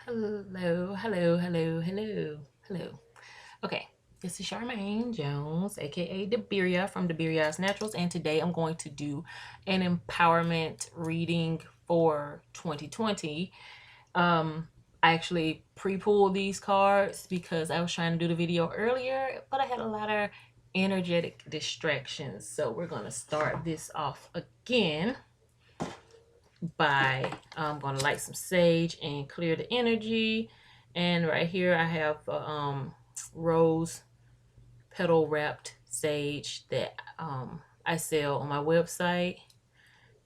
Hello, hello, hello, hello, hello. Okay, this is Charmaine Jones, aka Deberia from Deberia's Naturals, and today I'm going to do an empowerment reading for 2020. I actually pre-pulled these cards because I was trying to do the video earlier, but I had a lot of energetic distractions. So we're gonna start this off again by I'm going to light some sage and clear the energy. And right here I have rose petal wrapped sage that I sell on my website,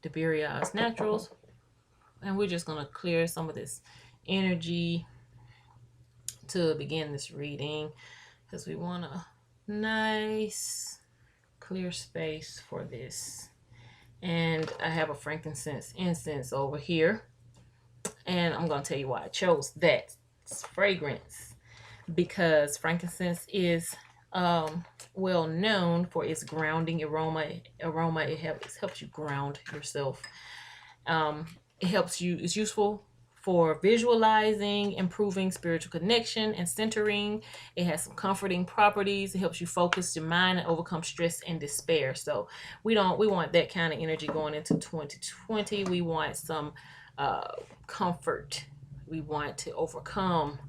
Deberia's Naturals. And we're just going to clear some of this energy to begin this reading because we want a nice clear space for this. And I have a frankincense incense over here, and I'm going to tell you why I chose that fragrance, because frankincense is well known for its grounding aroma. It helps you ground yourself. It helps you. It's useful for visualizing, improving spiritual connection and centering. It has some comforting properties. It helps you focus your mind and overcome stress and despair. So we want that kind of energy going into 2020. We want some comfort. We want to overcome.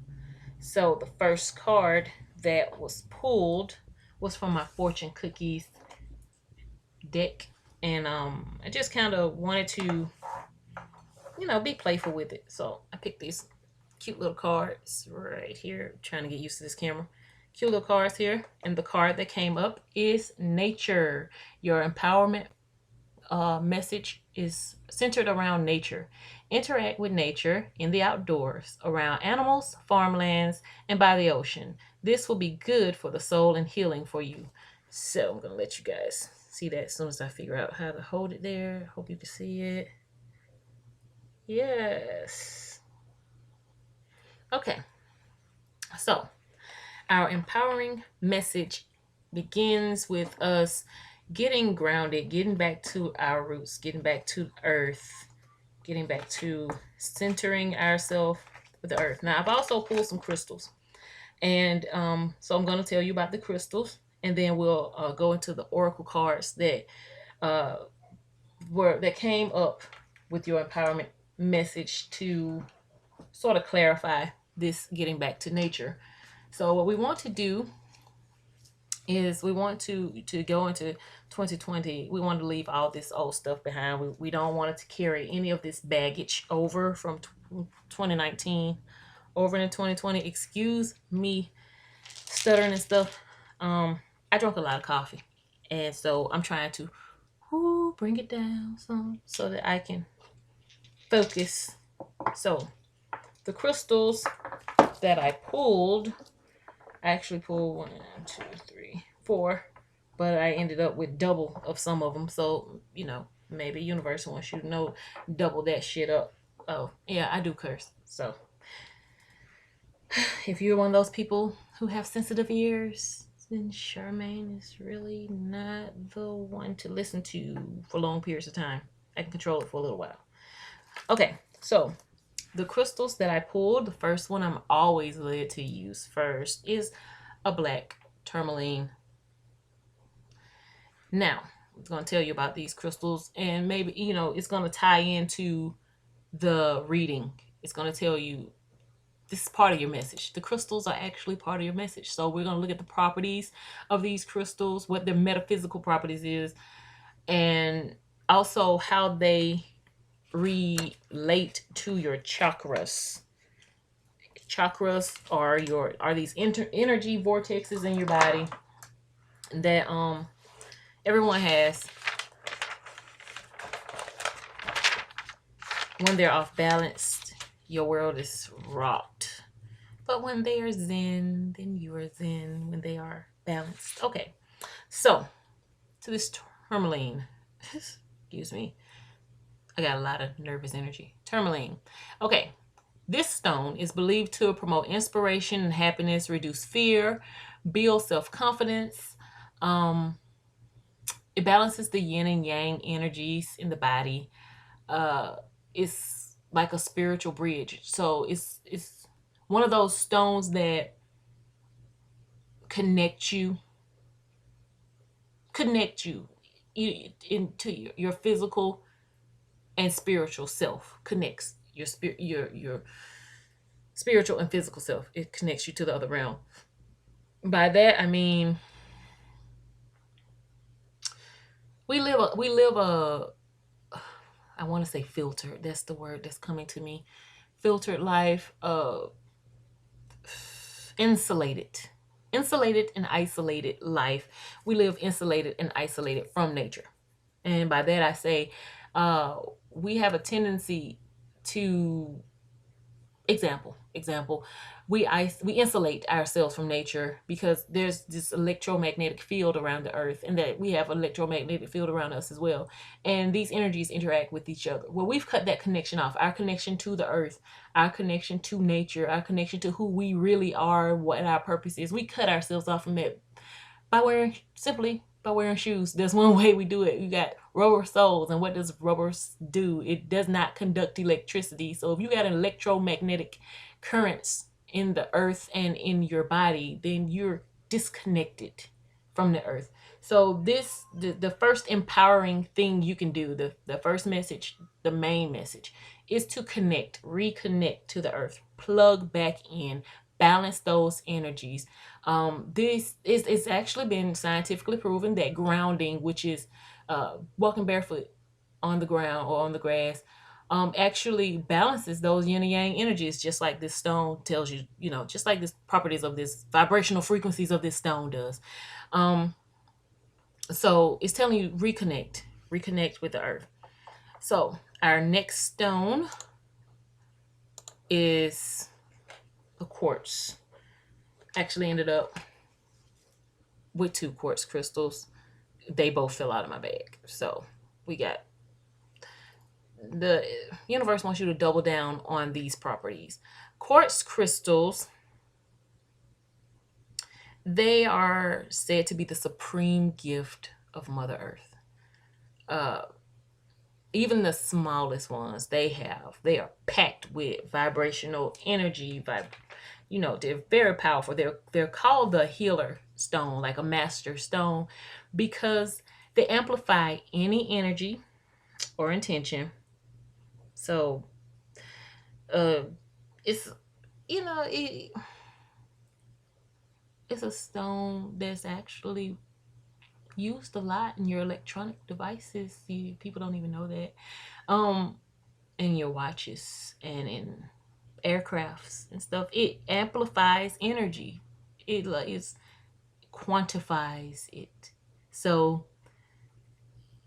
So the first card that was pulled was from my fortune cookies deck, and I just kind of wanted to be playful with it. So I picked these cute little cards right here. I'm trying to get used to this camera. Cute little cards here. And the card that came up is nature. Your empowerment message is centered around nature. Interact with nature in the outdoors, around animals, farmlands, and by the ocean. This will be good for the soul and healing for you. So I'm going to let you guys see that as soon as I figure out how to hold it there. Hope you can see it. Yes. Okay. So our empowering message begins with us getting grounded, getting back to our roots, getting back to earth, getting back to centering ourselves with the earth. Now, I've also pulled some crystals, and so I'm going to tell you about the crystals, and then we'll go into the oracle cards that uh, that came up with your empowerment message to sort of clarify this getting back to nature. So what we want to do is we want to go into 2020. We want to leave all this old stuff behind. We don't want it to carry any of this baggage over from 2019 over into 2020. Excuse me stuttering and stuff. I drank a lot of coffee, and so I'm trying to bring it down some so that I can focus. So the crystals that I pulled, I actually pulled 1, 2, 3, 4, but I ended up with double of some of them. So maybe universe wants you to know, double that shit up. Oh yeah, I do curse. So if you're one of those people who have sensitive ears, then Charmaine is really not the one to listen to for long periods of time. I can control it for a little while. Okay, so the crystals that I pulled, the first one I'm always led to use first is a black tourmaline. Now, I'm going to tell you about these crystals, and maybe, it's going to tie into the reading. It's going to tell you this is part of your message. The crystals are actually part of your message. So we're going to look at the properties of these crystals, what their metaphysical properties is, and also how they relate to your chakras. Chakras are these energy vortexes in your body that everyone has. When they're off balance, your world is rocked. But when they are zen, then you are zen when they are balanced. Okay, so to this tourmaline, excuse me, I got a lot of nervous energy. Tourmaline. Okay, this stone is believed to promote inspiration and happiness, reduce fear, build self-confidence. It balances the yin and yang energies in the body. It's like a spiritual bridge. So it's one of those stones that connect you connect you into your physical and spiritual self. Connects your spirit, your spiritual and physical self. It connects you to the other realm. By that I mean we live a I want to say filtered. That's the word that's coming to me. Filtered life. Insulated. Insulated and isolated life. We live insulated and isolated from nature. And by that I say, uh, we have a tendency to example, we insulate ourselves from nature because there's this electromagnetic field around the earth, and that we have electromagnetic field around us as well, and these energies interact with each other. Well, we've cut that connection off, our connection to the earth, our connection to nature, our connection to who we really are, what our purpose is. We cut ourselves off from that by wearing shoes. There's one way we do it. You got rubber soles, and what does rubber do? It does not conduct electricity. So if you got an electromagnetic currents in the earth and in your body, then you're disconnected from the earth. So the first empowering thing you can do, the first message, the main message, is to reconnect to the earth, plug back in, balance those energies. This is It's actually been scientifically proven that grounding, which is walking barefoot on the ground or on the grass, actually balances those yin and yang energies, just like this stone tells you, just like this properties of this vibrational frequencies of this stone does. Um, so it's telling you reconnect with the earth. So our next stone is a quartz. Actually ended up with two quartz crystals. They both fell out of my bag. So we got the universe wants you to double down on these properties. Quartz crystals, they are said to be the supreme gift of Mother Earth. Uh, Even the smallest ones they are packed with vibrational energy. They're very powerful. They're called the healer stone, like a master stone, because they amplify any energy or intention. So uh it's you know it, it's a stone that's actually used a lot in your electronic devices. People don't even know that. um in your watches and in aircrafts and stuff. It amplifies energy. It quantifies it. So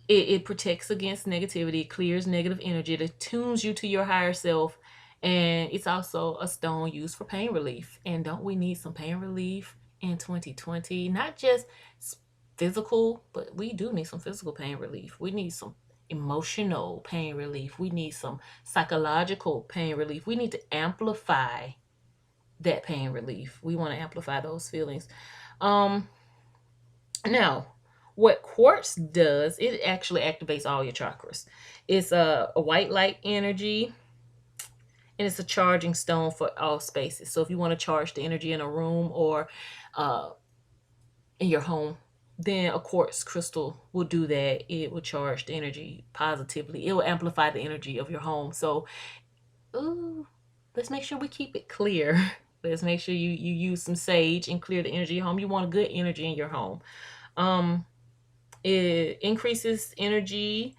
it protects against negativity, clears negative energy, it attunes you to your higher self, and it's also a stone used for pain relief. And don't we need some pain relief in 2020? Not just physical, but we do need some physical pain relief. We need some emotional pain relief. We need some psychological pain relief. We need to amplify that pain relief. We want to amplify those feelings. Um, Now, what quartz does, it actually activates all your chakras. It's a white light energy, and it's a charging stone for all spaces. So if you want to charge the energy in a room or uh, in your home, then a quartz crystal will do that. It will charge the energy positively. It will amplify the energy of your home. So, ooh, let's make sure we keep it clear. Let's make sure you use some sage and clear the energy of your home. You want a good energy in your home. Um, it increases energy,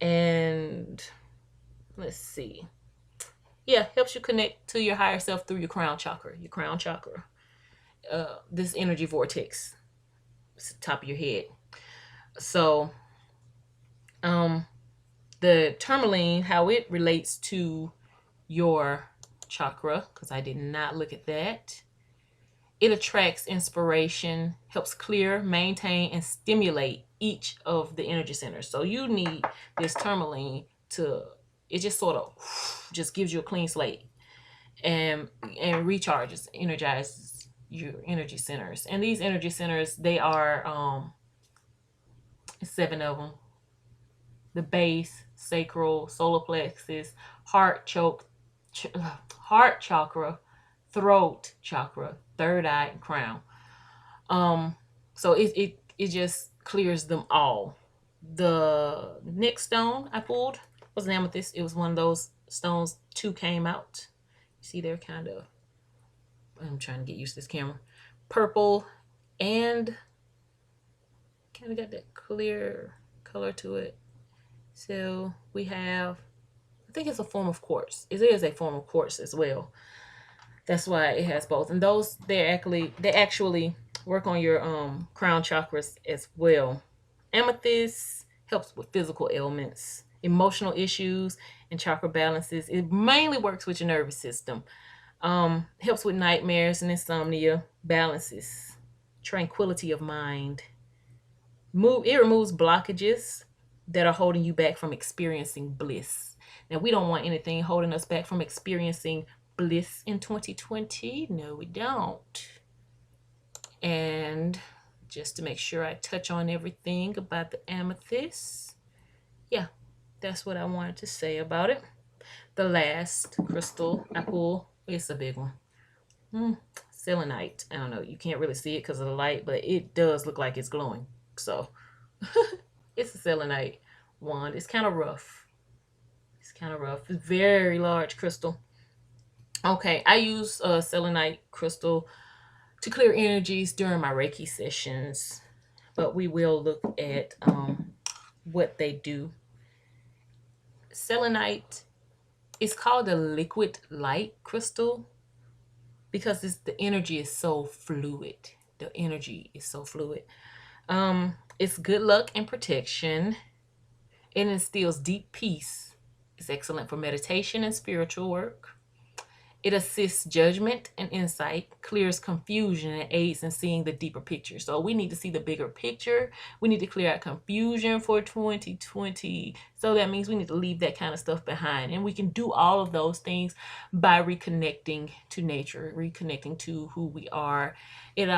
and let's see. Yeah, helps you connect to your higher self through your crown chakra. Your crown chakra. This energy vortex, it's the top of your head. So, um, the tourmaline, how it relates to your chakra, because I did not look at that. It attracts inspiration, helps clear, maintain, and stimulate each of the energy centers. So you need this tourmaline to, it just sort of just gives you a clean slate, and recharges, energizes your energy centers. And these energy centers, they are seven of them: the base, sacral, solar plexus, heart choke, ch- heart chakra, throat chakra, third eye, and crown. Um, so it just clears them all. The next stone I pulled was an amethyst. It was one of those stones. Two came out. See, they're kind of. I'm trying to get used to this camera. Purple and kind of got that clear color to it. So we have. I think it's a form of quartz. It is a form of quartz as well. That's why it has both. And those they actually work on your crown chakras as well. Amethyst helps with physical ailments, emotional issues, and chakra balances. It mainly works with your nervous system. Helps with nightmares and insomnia, balances, tranquility of mind. It removes blockages that are holding you back from experiencing bliss. Now we don't want anything holding us back from experiencing bliss in 2020. No, we don't. And just to make sure I touch on everything about the amethyst. Yeah, that's what I wanted to say about it. The last crystal I pull, it's a big one. Selenite. I don't know. You can't really see it because of the light, but it does look like it's glowing. So it's a selenite wand. It's kind of rough. It's kind of rough. It's very large crystal. Okay, I use selenite crystal to clear energies during my Reiki sessions, but we will look at what they do. Selenite is called a liquid light crystal because the energy is so fluid. The energy is so fluid. It's good luck and protection. It instills deep peace. It's excellent for meditation and spiritual work. It assists judgment and insight, clears confusion, and aids in seeing the deeper picture. So we need to see the bigger picture. We need to clear out confusion for 2020. So that means we need to leave that kind of stuff behind. And we can do all of those things by reconnecting to nature, reconnecting to who we are. It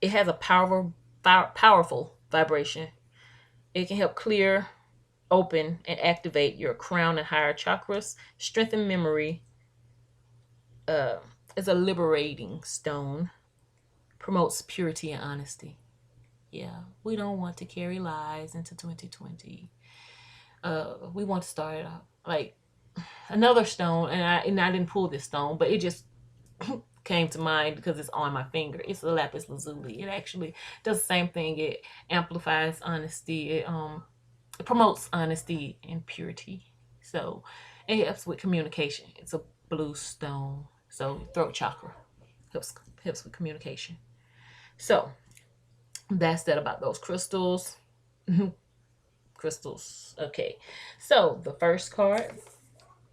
has a powerful vibration. It can help clear, open, and activate your crown and higher chakras, strengthen memory. It's a liberating stone, promotes purity and honesty. Yeah, we don't want to carry lies into 2020. We want to start it off like another stone, and I didn't pull this stone, but it just came to mind because it's on my finger. It's the lapis lazuli. It actually does the same thing. It amplifies honesty. It promotes honesty and purity. So it helps with communication. It's a blue stone. So throat chakra helps with communication. So that's that about those crystals. Crystals. Okay. So the first card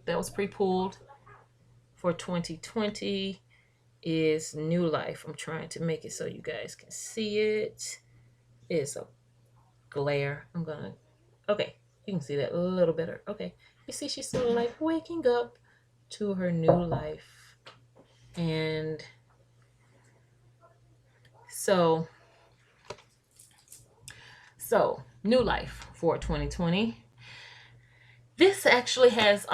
that was pre-pulled for 2020 is New Life. I'm trying to make it so you guys can see it. It's a glare. Okay, you can see that a little better. Okay, you see she's sort of like waking up to her new life. And so new life for 2020. This actually has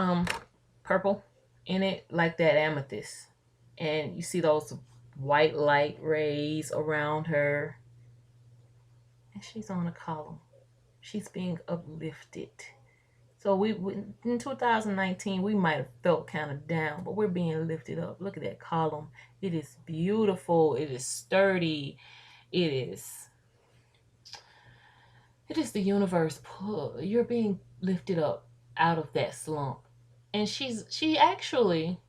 purple in it, like that amethyst. And you see those white light rays around her. And she's on a column. She's being uplifted. So we in 2019 we might have felt kind of down, but we're being lifted up. Look at that column. It is beautiful. It is sturdy. It is the universe pull. You're being lifted up out of that slump. And she actually,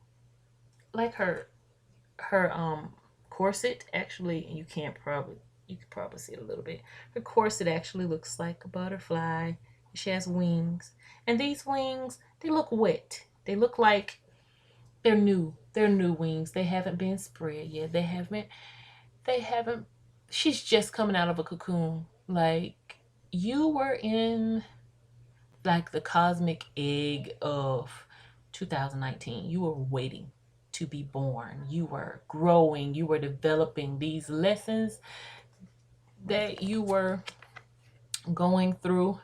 like her corset, actually, you can probably see it a little bit. Her corset actually looks like a butterfly. She has wings. And these wings, they look wet. They look like they're new. They're new wings. They haven't been spread yet. They haven't she's just coming out of a cocoon. Like you were in like the cosmic egg of 2019. You were waiting to be born. You were growing. You were developing these lessons that you were going through.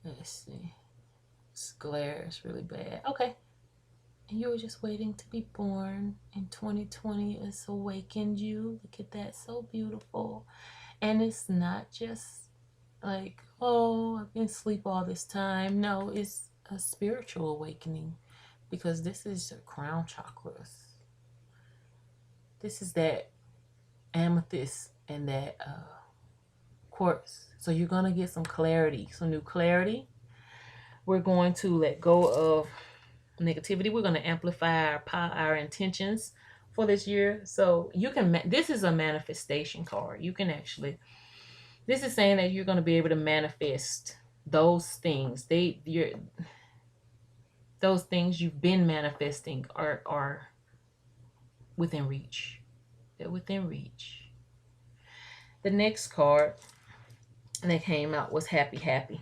Let's see. just glares really bad. Okay. And you were just waiting to be born, and 2020 has awakened you. Look at that, so beautiful. And it's not just like, oh, I've been asleep all this time. No, it's a spiritual awakening, because this is your crown chakras. This is that amethyst and that quartz. So you're going to get some clarity, some new clarity. We're going to let go of negativity. We're going to amplify our intentions for this year. So you can, this is a manifestation card. You can actually, this is saying that you're going to be able to manifest those things. Those things you've been manifesting are within reach. They're within reach. The next card that came out was happy, happy.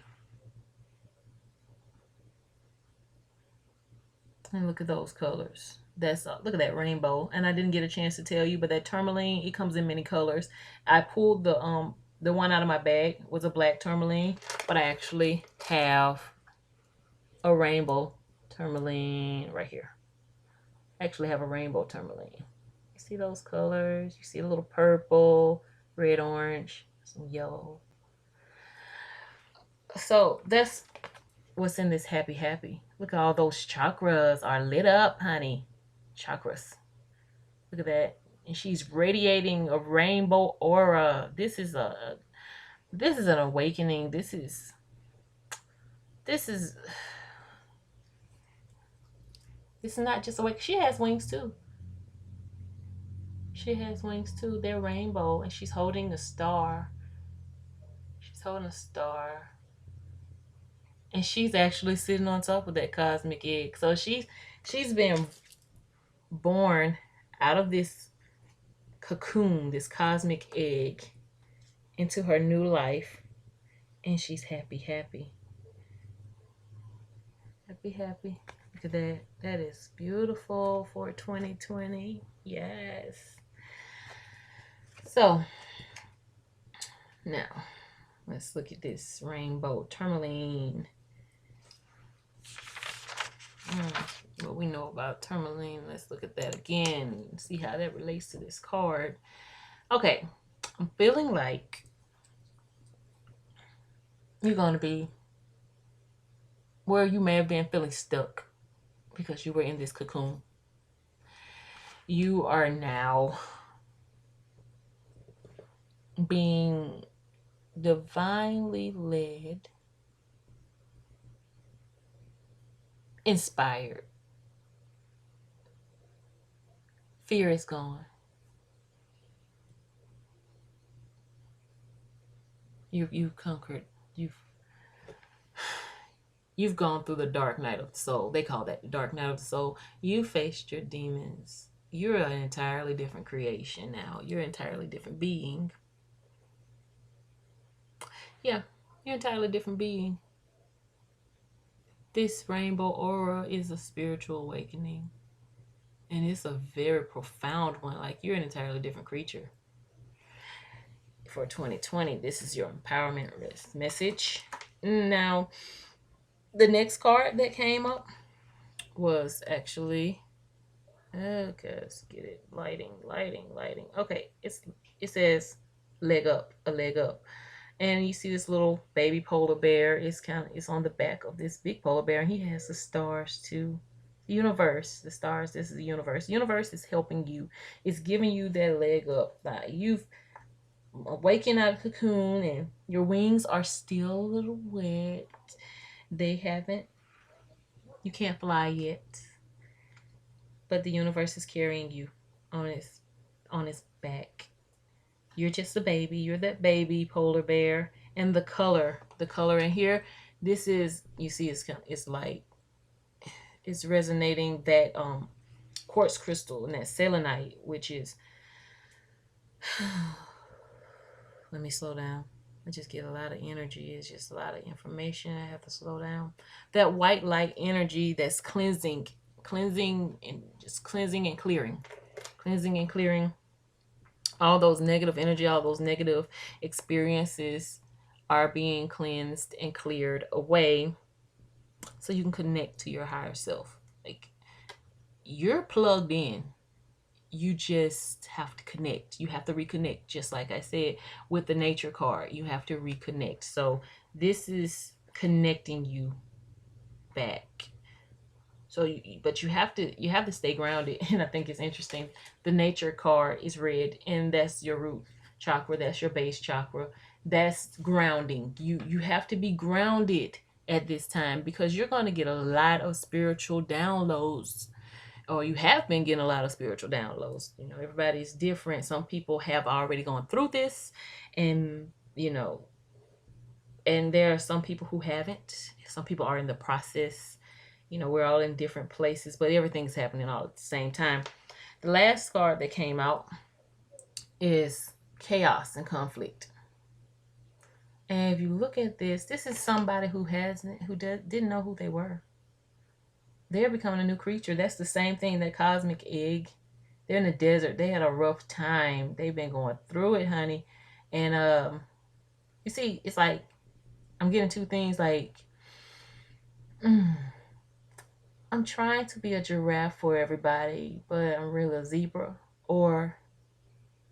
And look at those colors. That's look at that rainbow. And I didn't get a chance to tell you, but that tourmaline, it comes in many colors. I pulled the one out of my bag was a black tourmaline, but I actually have a rainbow tourmaline right here. I actually have a rainbow tourmaline. You see those colors? You see a little purple, red, orange, some yellow. So that's what's in this happy, happy. Look at all those chakras are lit up, honey. Chakras. Look at that. And she's radiating a rainbow aura. This is an awakening. This is not just awake. She has wings too. She has wings too. They're rainbow, and she's holding a star. She's holding a star. And she's actually sitting on top of that cosmic egg. So she's been born out of this cocoon, this cosmic egg, into her new life. And she's happy, happy. Happy, happy. Look at that. That is beautiful for 2020. Yes. So, now, let's look at this rainbow tourmaline. What we know about tourmaline. Let's look at that again and see how that relates to this card. Okay. I'm feeling like you're going to be where you may have been feeling stuck because you were in this cocoon. You are now being divinely led, inspired. Fear is gone. You've conquered. You've gone through the dark night of the soul. They call that the dark night of the soul. You faced your demons. You're an entirely different creation now. You're an entirely different being. Yeah, you're an entirely different being. This rainbow aura is a spiritual awakening. And it's a very profound one. Like, you're an entirely different creature. For 2020, this is your empowerment message. Now, the next card that came up was actually, okay, let's get it. Lighting. Okay, it says leg up, a leg up. And you see this little baby polar bear. It's on the back of this big polar bear, and he has the stars too. The universe, the stars, this is the universe. The universe is helping you. It's giving you that leg up. Like, you've awakened out of the cocoon, and your wings are still a little wet. You can't fly yet. But the universe is carrying you on its back. You're just a baby. You're that baby polar bear. And the color in here, this is, you see, it's light. It's resonating that quartz crystal and that selenite, which is, let me slow down. I just get a lot of energy. It's just a lot of information. I have to slow down. That white light energy that's cleansing and just cleansing and clearing. Cleansing and clearing all those negative energy, all those negative experiences are being cleansed and cleared away. so you can connect to your higher self. Like, you're plugged in. You just have to connect. You have to reconnect. Just like I said with the nature card, you have to reconnect. So this is connecting you back. So, but you have to stay grounded. And I think it's interesting. The nature card is red, and that's your root chakra. That's your base chakra. That's grounding. You have to be grounded at this time because you're going to get a lot of spiritual downloads, or you have been getting a lot of spiritual downloads. Everybody's different. Some people have already gone through this, and and there are some people who haven't. Some people are in the process. We're all in different places, but everything's happening all at the same time. The last card that came out is chaos and conflict. And if you look at this is somebody didn't know who they were. They're becoming a new creature. That's the same thing, that cosmic egg. They're in the desert. They had a rough time. They've been going through it, honey. And you see, it's like I'm getting two things. Like, I'm trying to be a giraffe for everybody, but I'm really a zebra. Or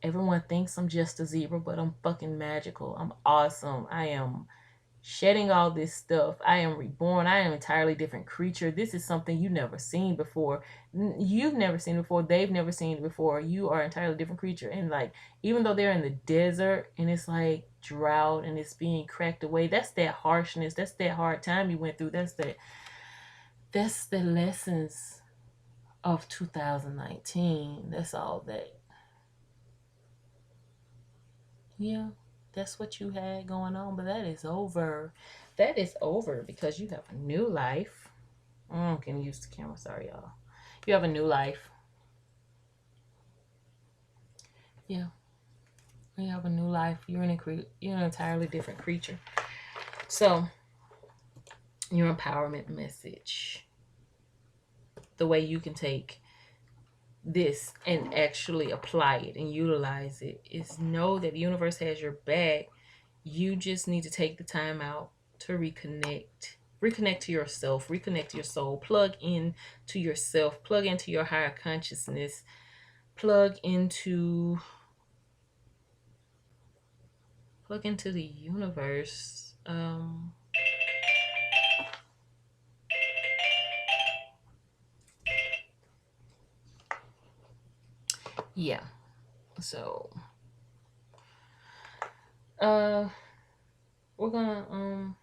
everyone thinks I'm just a zebra, but I'm fucking magical. I'm awesome. I am shedding all this stuff. I am reborn. I am an entirely different creature. This is something you've never seen before. You've never seen it before. They've never seen it before. You are an entirely different creature. And like, even though they're in the desert and it's like drought and it's being cracked away, that's that harshness. That's that hard time you went through. That's the lessons of 2019. That's all that. Yeah, that's what you had going on, but that is over. That is over because you have a new life. Can use the camera. Sorry, y'all. You have a new life. Yeah, you have a new life. You're an entirely different creature. So, your empowerment message, the way you can take this and actually apply it and utilize it, is know that the universe has your back. You just need to take the time out to reconnect to yourself, reconnect to your soul, plug in to yourself, plug into your higher consciousness, plug into the universe. Yeah. So we're gonna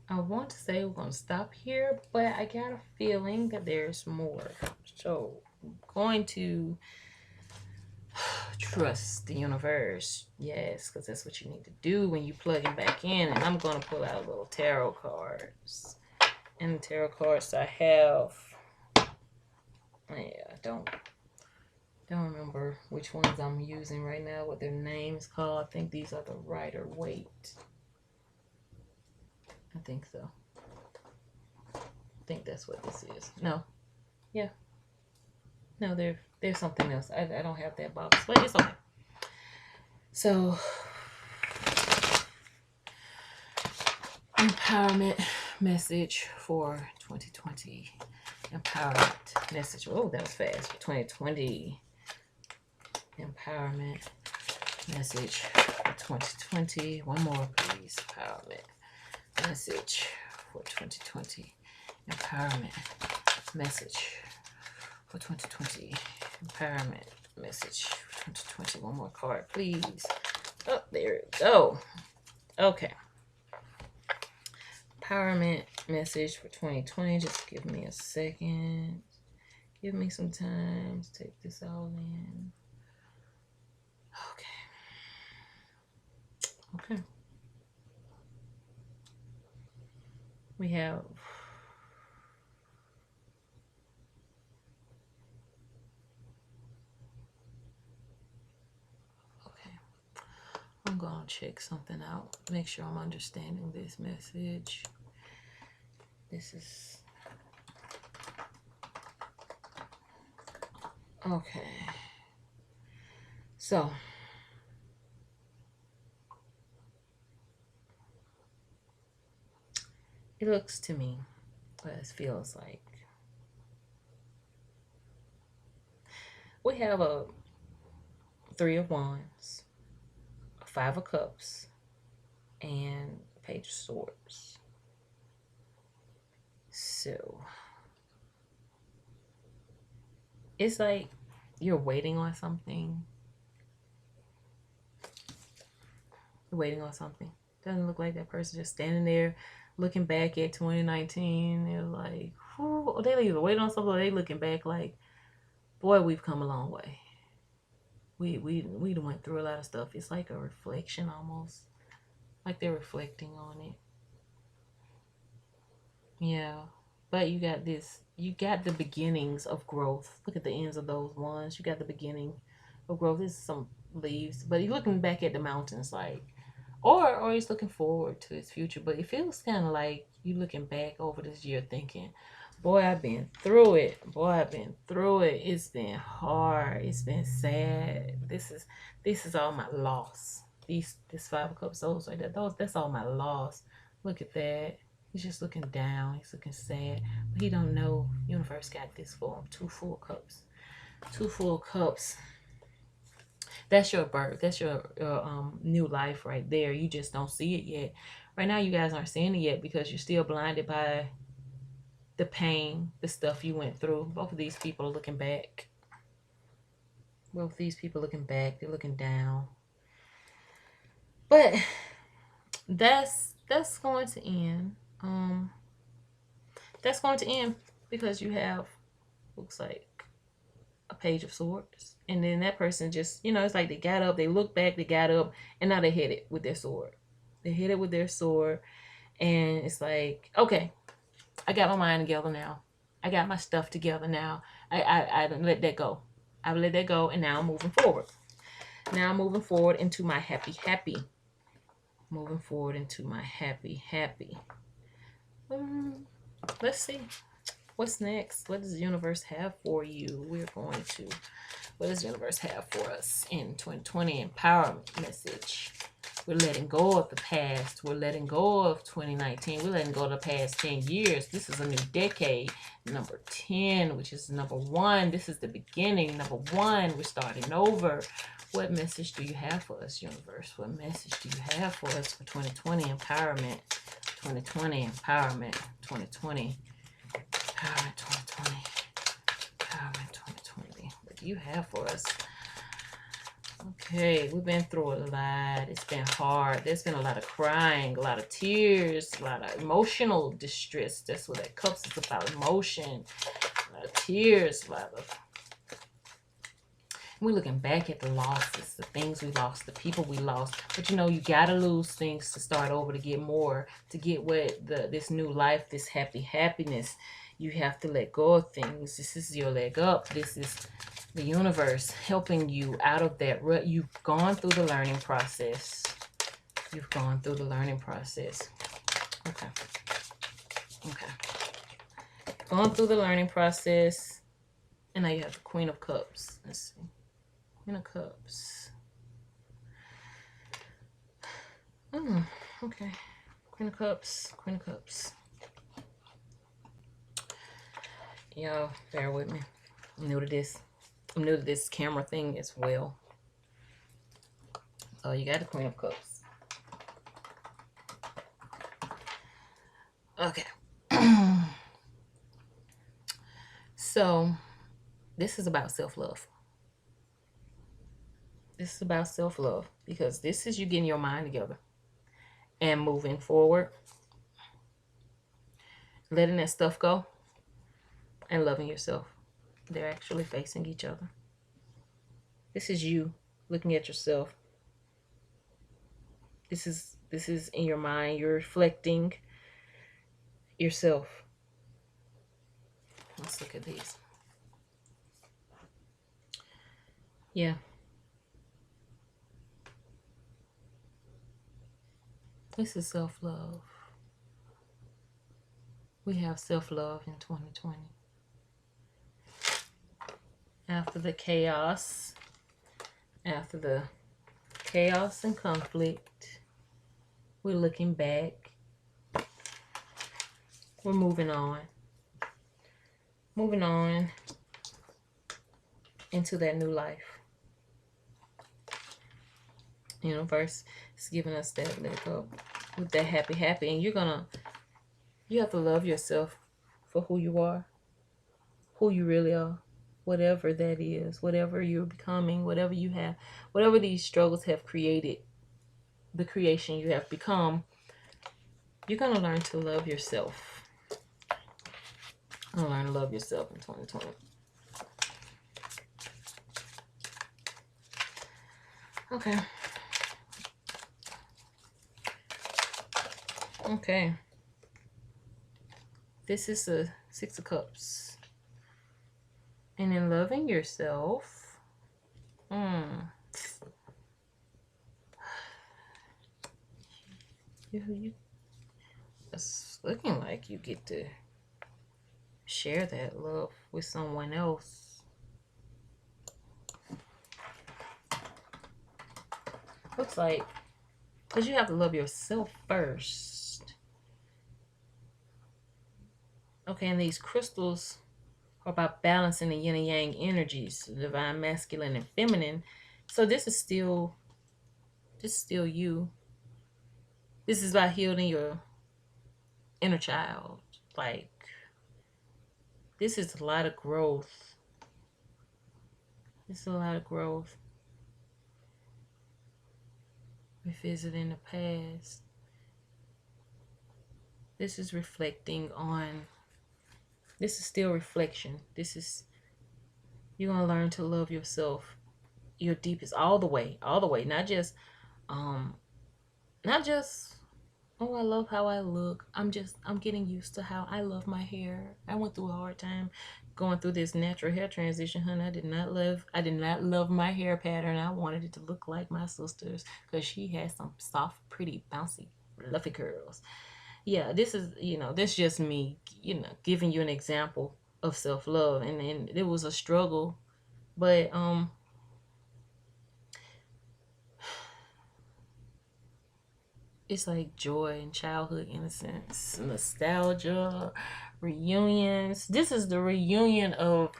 I want to say we're gonna stop here, but I got a feeling that there's more. So I'm going to trust the universe. Yes, because that's what you need to do when you plug it back in. And I'm going to pull out little tarot cards. And the tarot cards I have, I don't remember which ones I'm using right now, what their names called. I think these are the Rider Waite. I think so. I think that's what this is. No. Yeah. No, there's something else. I don't have that box, but it's okay. So, empowerment message for 2020. Empowerment message. Oh, that was fast. For 2020. Empowerment message for 2020. One more, please. Empowerment message for 2020. Empowerment message for 2020. Empowerment message for 2020. One more card, please. Oh, there we go. Okay. Empowerment message for 2020. Just give me a second. Give me some time to take this all in. Okay. We have I'm gonna check something out. Make sure I'm understanding this message. This is okay. So It looks to me, it feels like we have a Three of Wands, a Five of Cups, and a Page of Swords. So it's like you're waiting on something. You're waiting on something. Doesn't look like that person just standing there looking back at 2019. They're like, whew, they either waiting on something or they looking back like, boy, we've come a long way. We went through a lot of stuff. It's like a reflection almost. Like they're reflecting on it. Yeah. But you got this, you got the beginnings of growth. Look at the ends of those ones. You got the beginning of growth. This is some leaves. But you're looking back at the mountains like, or he's looking forward to his future. But it feels kind of like you looking back over this year thinking, boy, I've been through it. Boy, I've been through it. It's been hard. It's been sad. This is all my loss. This Five of Cups, those right there. That's all my loss. Look at that. He's just looking down. He's looking sad. But he don't know universe got this for him. Two full cups. Two full cups. That's your birth. That's your new life right there. You just don't see it yet. Right now, you guys aren't seeing it yet because you're still blinded by the pain, the stuff you went through. Both of these people are looking back. Both of these people looking back. They're looking down. But that's going to end. That's going to end because you have, looks like, a Page of Swords. And then that person just, it's like they got up, they looked back, they got up, and now they hit it with their sword. They hit it with their sword. And it's like, okay, I got my mind together now. I got my stuff together now. I let that go. I let that go, and now I'm moving forward. Now I'm moving forward into my happy. Moving forward into my happy. Let's see. What's next? What does the universe have for you? What does the universe have for us in 2020? Empowerment message. We're letting go of the past. We're letting go of 2019. We're letting go of the past 10 years. This is a new decade. Number 10, which is number 1. This is the beginning. Number 1, we're starting over. What message do you have for us, universe? What message do you have for us for 2020? Empowerment. 2020. Empowerment. 2020. Empowerment 2020. Empowerment 2020. What do you have for us? Okay, we've been through a lot. It's been hard. There's been a lot of crying, a lot of tears, a lot of emotional distress. That's what that cups is about, emotion. A lot of tears, a lot of... We're looking back at the losses, the things we lost, the people we lost. But you gotta lose things to start over, to get more, to get what this new life, this happiness. You have to let go of things. This is your leg up. This is the universe helping you out of that rut. You've gone through the learning process. You've gone through the learning process. Okay. Gone through the learning process. And now you have the Queen of Cups. Let's see. Queen of Cups. Okay. Queen of Cups. Y'all, bear with me. I'm new to this camera thing as well. Oh, you got the Queen of Cups. Okay. So, this is about self-love. This is about self-love because this is you getting your mind together and moving forward, letting that stuff go, and loving yourself. They're actually facing each other. This is you looking at yourself. This is in your mind. You're reflecting yourself. Let's look at these. Yeah. This is self-love. We have self-love in 2020. After the chaos and conflict, we're looking back we're moving on. Moving on into that new life. Universe is giving us that let go with that happy. And you have to love yourself for who you are, who you really are, whatever that is, whatever you're becoming, whatever you have, whatever these struggles have created, the creation you have become, you're going to learn to love yourself. Learn to love yourself in 2020. Okay. Okay. This is the Six of Cups. And in loving yourself, it's looking like you get to share that love with someone else. Looks like, because you have to love yourself first. Okay, and these crystals are about balancing the yin and yang energies, the divine masculine and feminine. So this is still you. This is about healing your inner child. Like, this is a lot of growth. This is a lot of growth. Revisiting the past. This is reflecting on, this is still reflection. This is, you're going to learn to love yourself, your deepest, all the way, not just, oh, I love how I look. I'm getting used to how I love my hair. I went through a hard time going through this natural hair transition, honey. I did not love my hair pattern. I wanted it to look like my sister's because she has some soft, pretty, bouncy, fluffy curls. Yeah, this is, this is just me, giving you an example of self-love. And it was a struggle, but it's like joy and childhood innocence, nostalgia, reunions. This is the reunion of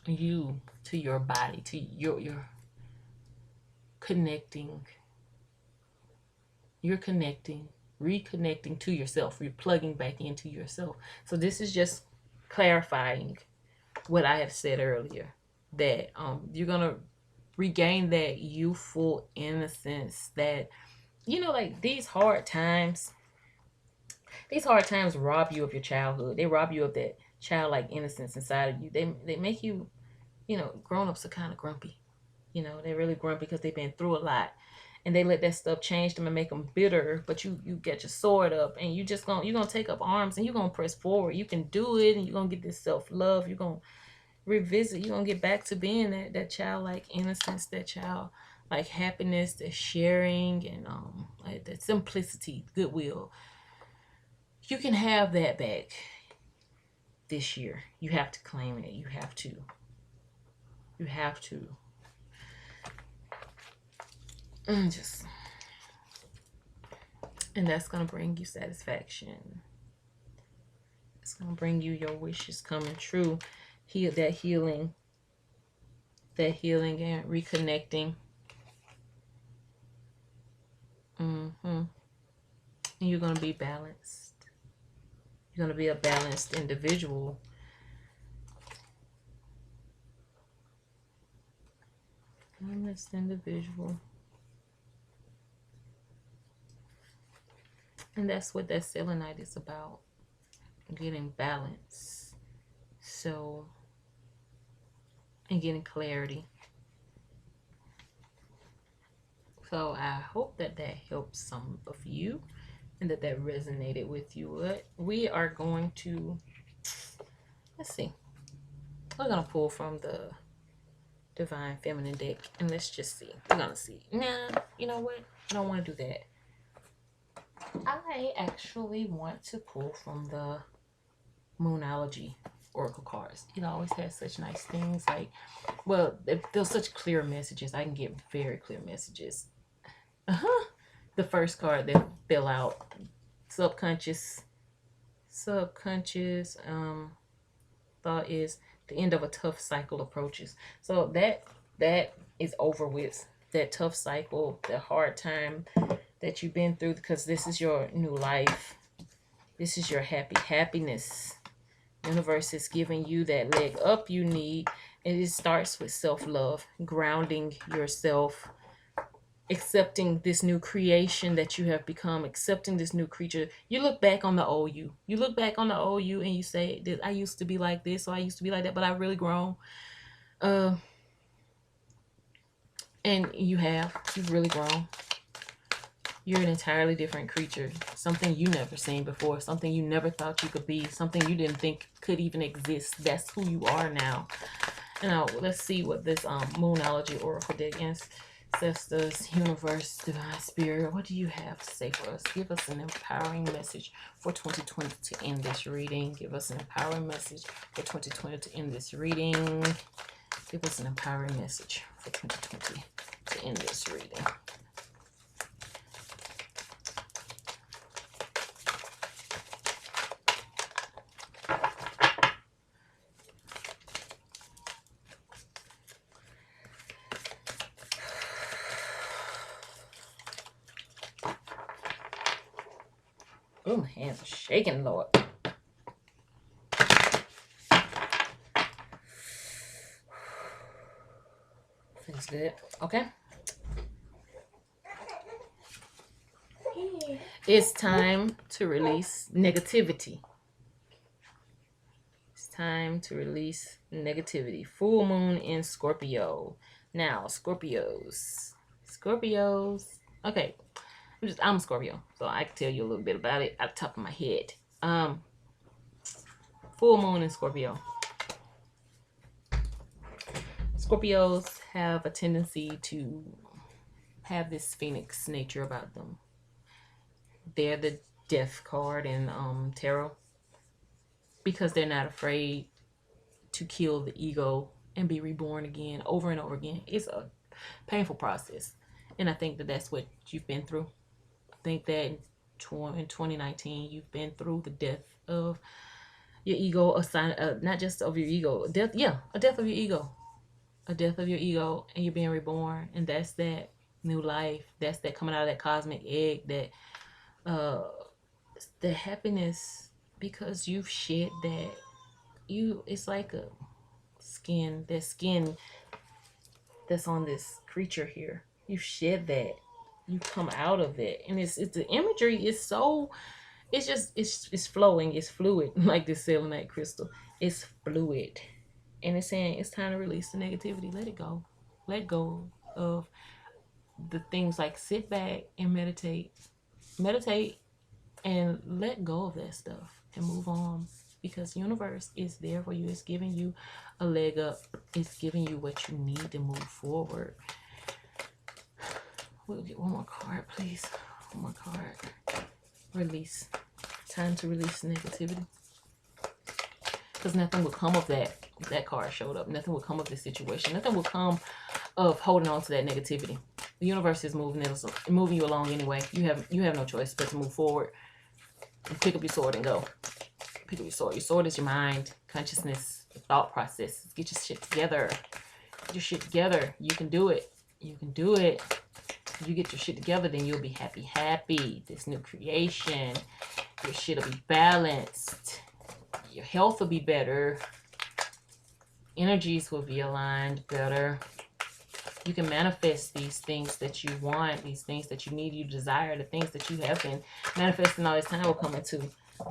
you to your body, to your connecting. You're connecting, reconnecting to yourself. You're plugging back into yourself. So this is just clarifying what I have said earlier, that you're gonna regain that youthful innocence, that like these hard times rob you of your childhood. They rob you of that childlike innocence inside of you. They make you, grown-ups are kind of grumpy. They're really grumpy because they've been through a lot, and they let that stuff change them and make them bitter. But you get your sword up, and you're gonna take up arms, and you're gonna press forward. You can do it, and you're gonna get this self-love. You're gonna revisit. You're gonna get back to being that childlike innocence, that child like happiness, that sharing, and like that simplicity, goodwill. You can have that back this year. You have to claim it. You have to. And that's gonna bring you satisfaction. It's gonna bring you your wishes coming true. That healing and reconnecting. And you're gonna be balanced. You're gonna be a balanced individual. Balanced individual. And that's what that selenite is about. Getting balance. So, and getting clarity. So I hope that helps some of you, and that resonated with you. We are going to, let's see. We're going to pull from the Divine Feminine deck, and let's just see. We're going to see. Nah, you know what? I don't want to do that. I actually want to pull from the Moonology Oracle cards. It always has such nice things. Like, well, there's such clear messages. I can get very clear messages. the first card that fell out. Subconscious. Subconscious thought is the end of a tough cycle approaches. So that is over with. That tough cycle, the hard time that you've been through, because this is your new life. This is your happiness. Universe is giving you that leg up you need. And it starts with self-love, grounding yourself, accepting this new creation that you have become, accepting this new creature. You look back on the old you. You look back on the old you and you say, I used to be like this, or I used to be like that, but I've really grown. And you've really grown. You're an entirely different creature, something you never seen before, something you never thought you could be, something you didn't think could even exist. That's who you are now. Now, let's see what this Moonology Oracle deck ancestors, universe, divine spirit, what do you have to say for us? Give us an empowering message for 2020 to end this reading. Give us an empowering message for 2020 to end this reading. Give us an empowering message for 2020 to end this reading. Oh, my hands are shaking, Lord. Feels good. Okay. It's time to release negativity. It's time to release negativity. Full moon in Scorpio. Now, Scorpios. Okay. I'm a Scorpio, so I can tell you a little bit about it at the top of my head. Full moon in Scorpio. Scorpios have a tendency to have this phoenix nature about them. They're the death card in tarot because they're not afraid to kill the ego and be reborn again over and over again. It's a painful process, and I think that that's what you've been through. I think that in 2019 you've been through the death of your ego, not just of your ego, a death of your ego, and you're being reborn, and that's that new life. That's that coming out of that cosmic egg, that the happiness, because you've shed that. It's like a skin that's on this creature here. You shed that. You come out of it, and it's the imagery is so. It's flowing. It's fluid, like this selenite crystal. It's fluid, and it's saying it's time to release the negativity. Let it go. Let go of the things, like sit back and meditate and let go of that stuff and move on, because the universe is there for you. It's giving you a leg up. It's giving you what you need to move forward. We'll get one more card, please. One more card. Release. Time to release negativity, because nothing will come of that. That card showed up. Nothing will come of this situation. Nothing will come of holding on to that negativity. The universe is moving you along anyway. You have no choice but to move forward and pick up your sword and go. Pick up your sword. Your sword is your mind, consciousness, your thought process. Get your shit together. Get your shit together. You can do it. You can do it. If you get your shit together, then you'll be happy. This new creation. Your shit will be balanced. Your health will be better. Energies will be aligned better. You can manifest these things that you want, these things that you need, you desire, the things that you have been manifesting all this time will come into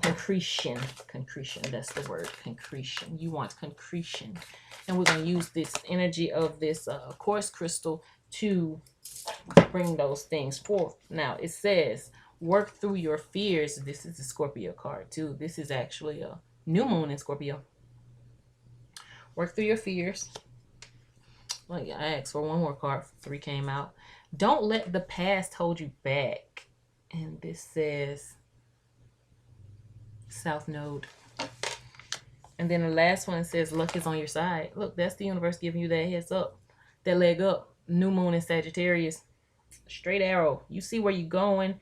concretion. Concretion, that's the word, concretion. You want concretion. And we're going to use this energy of this quartz crystal to bring those things forth. Now, it says, work through your fears. This is the Scorpio card, too. This is actually a new moon in Scorpio. Work through your fears. Well, I asked for one more card. 3 came out. Don't let the past hold you back. And this says South Node. And then the last one says luck is on your side. Look, that's the universe giving you that heads up, that leg up. New moon in Sagittarius. Straight arrow. You see where you're going,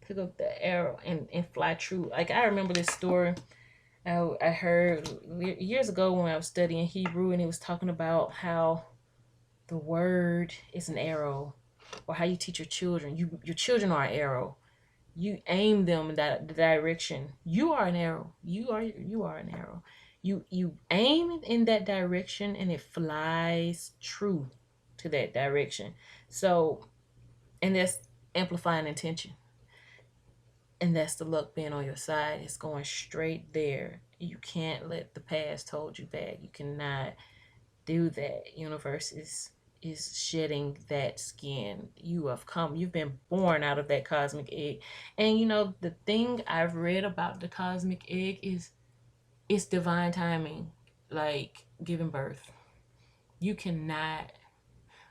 pick up the arrow and fly true. Like, I remember this story I heard years ago when I was studying Hebrew, and it was talking about how the word is an arrow, or how you teach your children. Your children are an arrow. You aim them in that direction. You are an arrow. You are an arrow. You aim in that direction, and it flies true to that direction. So, and that's amplifying intention. And that's the luck being on your side. It's going straight there. You can't let the past hold you back. You cannot do that. Universe is shedding that skin. You've been born out of that cosmic egg. And the thing I've read about the cosmic egg is it's divine timing, like giving birth. You cannot,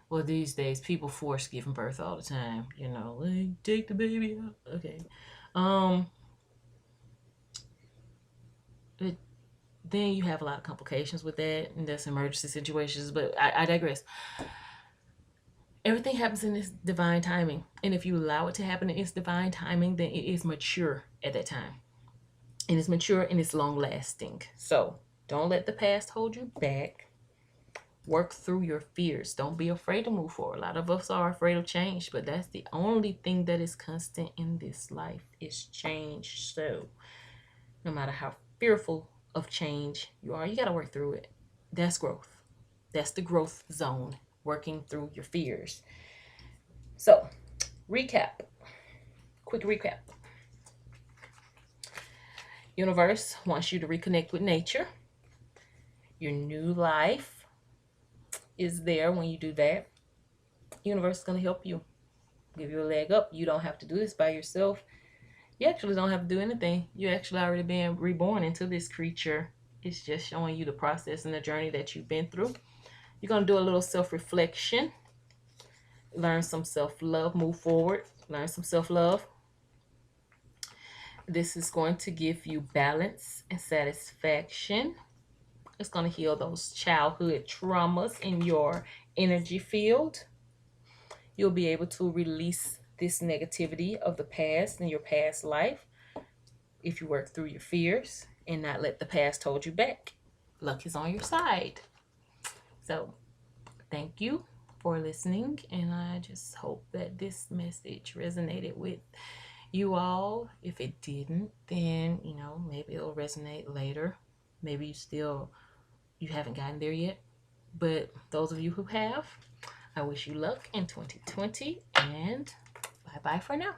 well, these days people force giving birth all the time, like, take the baby out. Okay. Um it, then you have a lot of complications with that, and that's emergency situations, but I digress. Everything happens in its divine timing. And if you allow it to happen in its divine timing, then it is mature at that time. And it's mature and it's long lasting. So don't let the past hold you back. Work through your fears. Don't be afraid to move forward. A lot of us are afraid of change, but that's the only thing that is constant in this life is change. So no matter how fearful of change you are, you got to work through it. That's growth. That's the growth zone, working through your fears. So, quick recap. Universe wants you to reconnect with nature. Your new life is there when you do that. Universe is going to help you, give you a leg up. You don't have to do this by yourself. You actually don't have to do anything. You actually already been reborn into this creature. It's just showing you the process and the journey that you've been through. You're going to do a little self-reflection, learn some self-love, move forward, learn some self-love. This is going to give you balance and satisfaction. It's going to heal those childhood traumas in your energy field. You'll be able to release this negativity of the past and your past life if you work through your fears and not let the past hold you back. Luck is on your side. So, thank you for listening, and I just hope that this message resonated with you all. If it didn't, then maybe it'll resonate later. Maybe you haven't gotten there yet, but those of you who have, I wish you luck in 2020, and bye bye for now.